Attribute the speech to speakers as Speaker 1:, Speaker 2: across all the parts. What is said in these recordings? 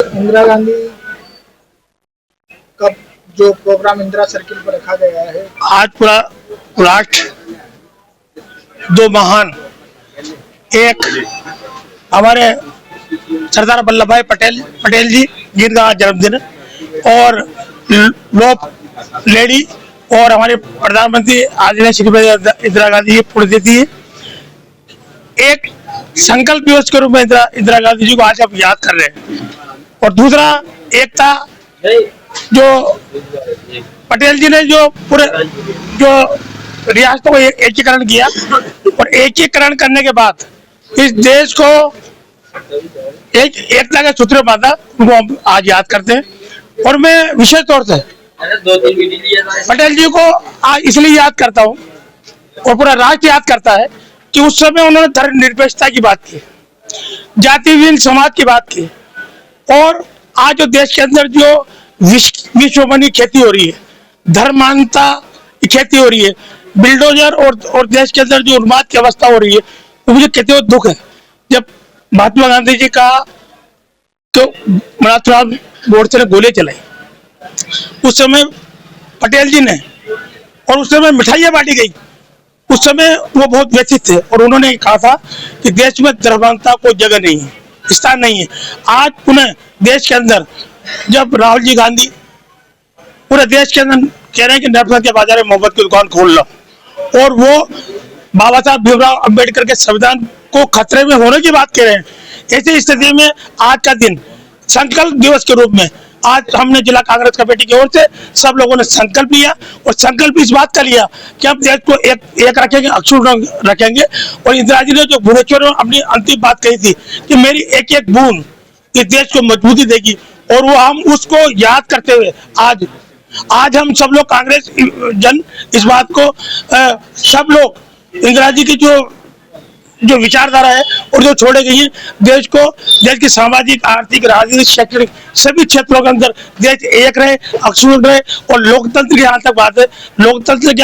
Speaker 1: इंदिरा गांधी का जो programme Indira circle पर रखा गया है,
Speaker 2: आज पूरा राष्ट्र दो महान, एक हमारे सरदार वल्लभ भाई पटेल जी जिनका आज जन्मदिन है, और लोक लेडी और हमारे प्रधानमंत्री आदरणीय श्रीमती इंदिरा गांधी की पुण्यतिथि है। एक संकल्प दिवस के रूप में इंदिरा गांधी जी को आज आप याद कर रहे हैं, और दूसरा एकता, जो पटेल जी ने जो पूरे जो रियासतों को एकीकरण किया, और एकीकरण करने के बाद इस देश को एकता के सूत्र बांधा, उनको हम आज याद करते हैं। और मैं विशेष तौर से पटेल जी को आज इसलिए याद करता हूँ और पूरा राष्ट्र याद करता है कि उस समय उन्होंने धर्मनिरपेक्षता की बात की, जातिहीन समाज की बात की, और आज जो देश के अंदर जो विश्वबनी खेती हो रही है, धर्मांधता की खेती हो रही है, बिल्डोजर और देश के अंदर जो उन्माद की अवस्था हो रही है, तो मुझे कहते हुए दुख है। जब महात्मा गांधी जी का तो मराठवाड़ा मोर्चे ने गोले चलाई, उस समय पटेल जी ने, और उस समय मिठाइयां बांटी गई, उस समय वो बहुत व्यथित थे और उन्होंने कहा था कि देश में धर्मांधता कोई जगह नहीं है, स्थान नहीं है। आज पुनः देश के अंदर जब राहुल जी गांधी पूरे देश के अंदर कह रहे हैं कि नर्मदा के बाजार में मोहब्बत की दुकान खोल लो, और वो बाबा साहब भीमराव अंबेडकर के संविधान को खतरे में होने की बात कह रहे हैं, ऐसी स्थिति में आज का दिन संकल्प दिवस के रूप में आज हमने जिला कांग्रेस कमेटी की ओर से सब लोगों ने संकल्प लिया, और संकल्प इस बात का लिया कि हम देश को एक रखेंगे, अक्षुण रखेंगे। और इंदिरा जी ने जो भुवनेश्वर में अपनी अंतिम बात कही थी कि मेरी एक एक बूंद इस देश को मजबूती देगी, और वो हम उसको याद करते हुए आज हम सब लोग कांग्रेस जन इस बात को सब लोग इंदिरा जी की जो विचारधारा है और जो छोड़े गई है, देश की सामाजिक, आर्थिक, राजनीतिक, शैक्षणिक सभी क्षेत्रों के अंदर देश एक रहे, अक्षुण रहे। और लोकतंत्र की यहाँ तक बात है, लोकतंत्र के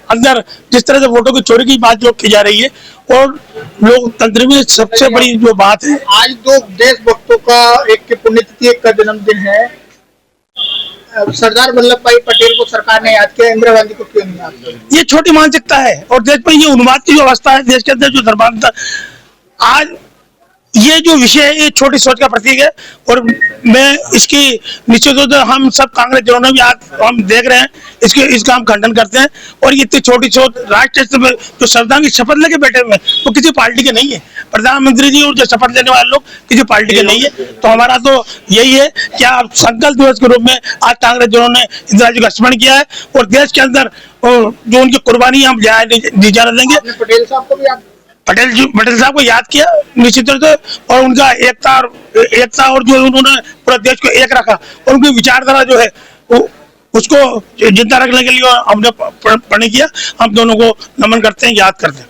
Speaker 2: अंदर जिस तरह से वोटों की चोरी की बात जो की जा रही है, और लोकतंत्र में सबसे बड़ी जो बात है,
Speaker 1: आज दो देशभक्तों का, एक की पुण्यतिथि, एक का जन्मदिन है। सरदार वल्लभ भाई पटेल को सरकार ने याद किया, इंदिरा गांधी को क्यों नहीं याद किया?
Speaker 2: ये छोटी मानसिकता है, और देश में ये उन्माद की जो अवस्था है, देश के अंदर जो धर्मांतर, आज ये जो विषय है ये छोटी सोच का प्रतीक है। और मैं इसकी निश्चित रूप से हम सब कांग्रेस जनों ने भी आज हम देख रहे हैं, इसका हम खंडन करते हैं। और ये इतनी छोटी सोच राष्ट्र में जो संविधान की शपथ लेके बैठे हुए हैं, वो किसी पार्टी के नहीं है। प्रधानमंत्री जी और जो शपथ लेने वाले लोग किसी पार्टी के नहीं है। तो हमारा तो यही है कि आप संकल्प दिवस के रूप में आज कांग्रेस जनों ने इंदिरा जी का स्मरण किया है, और देश के अंदर जो उनकी कुर्बानी हम नहीं जाने देंगे।
Speaker 1: पटेल साहब को भी
Speaker 2: पटेल साहब को याद किया निश्चित रूप से, और उनका एकता और जो उन्होंने पूरा देश को एक रखा, और उनकी विचारधारा जो है उसको जिंदा रखने के लिए हमने पढ़ने किया। हम दोनों को नमन करते हैं, याद करते हैं।